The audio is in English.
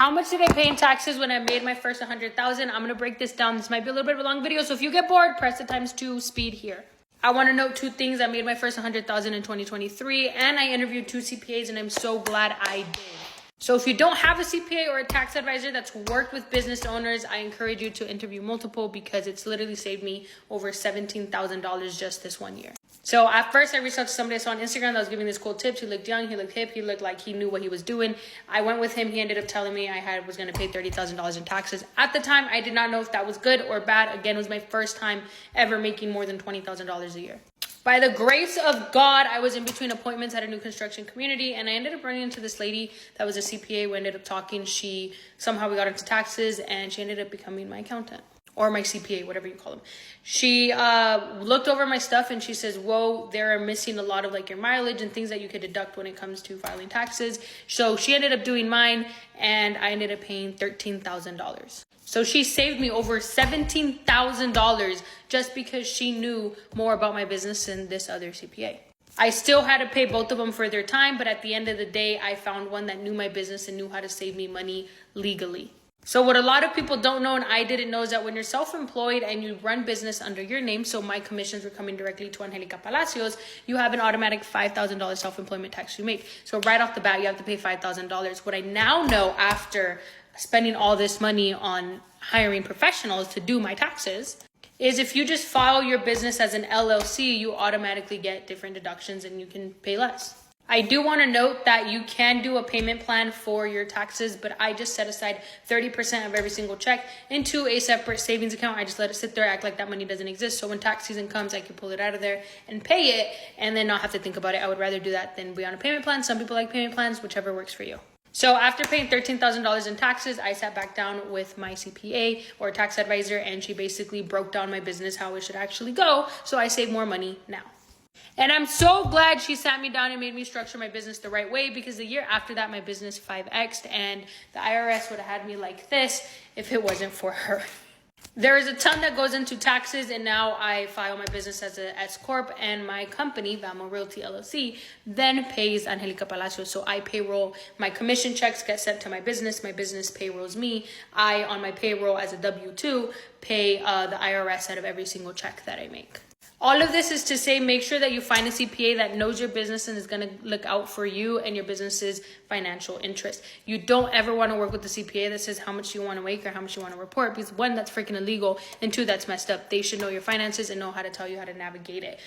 How much did I pay in taxes when I made my first 100,000? I'm gonna break this down. This might be a little bit of a long video, so if you get bored, press the ×2 speed here. I want to note two things. I made my first 100,000 in 2023, and I interviewed 2 CPAs, and I'm so glad I did. So if you don't have a CPA or a tax advisor that's worked with business owners, I encourage you to interview multiple because it's literally saved me over $17,000 just this 1 year. So at first I reached out to somebody I saw on Instagram that was giving this cool tips. He looked young, he looked hip, he looked like he knew what he was doing. I went with him. He ended up telling me I was going to pay $30,000 in taxes. At the time, I did not know if that was good or bad. Again, it was my first time ever making more than $20,000 a year. By the grace of God, I was in between appointments at a new construction community, and I ended up running into this lady that was a CPA. We ended up talking. Somehow we got into taxes, and she ended up becoming my accountant. Or my CPA, whatever you call them. She looked over my stuff and she says, whoa, they're missing a lot of like your mileage and things that you could deduct when it comes to filing taxes. So she ended up doing mine and I ended up paying $13,000. So she saved me over $17,000 just because she knew more about my business than this other CPA. I still had to pay both of them for their time, but at the end of the day, I found one that knew my business and knew how to save me money legally. So what a lot of people don't know and I didn't know is that when you're self-employed and you run business under your name, so my commissions were coming directly to Angelica Palacios, you have an automatic $5,000 self-employment tax you make. So right off the bat, you have to pay $5,000. What I now know after spending all this money on hiring professionals to do my taxes is if you just file your business as an LLC, you automatically get different deductions and you can pay less. I do want to note that you can do a payment plan for your taxes, but I just set aside 30% of every single check into a separate savings account. I just let it sit there, act like that money doesn't exist. So when tax season comes, I can pull it out of there and pay it and then not have to think about it. I would rather do that than be on a payment plan. Some people like payment plans, whichever works for you. So after paying $13,000 in taxes, I sat back down with my CPA or tax advisor, and she basically broke down my business, how it should actually go. So I save more money now. And I'm so glad she sat me down and made me structure my business the right way, because the year after that, my business 5x'd and the IRS would have had me like this if it wasn't for her. There is a ton that goes into taxes, and now I file my business as a S Corp, and my company, Vamo Realty LLC, then pays Angelica Palacios. So I payroll, my commission checks get sent to my business payrolls me. I, on my payroll as a W-2, pay the IRS out of every single check that I make. All of this is to say, make sure that you find a CPA that knows your business and is going to look out for you and your business's financial interest. You don't ever want to work with a CPA that says how much you want to make or how much you want to report, because one, that's freaking illegal, and two, that's messed up. They should know your finances and know how to tell you how to navigate it.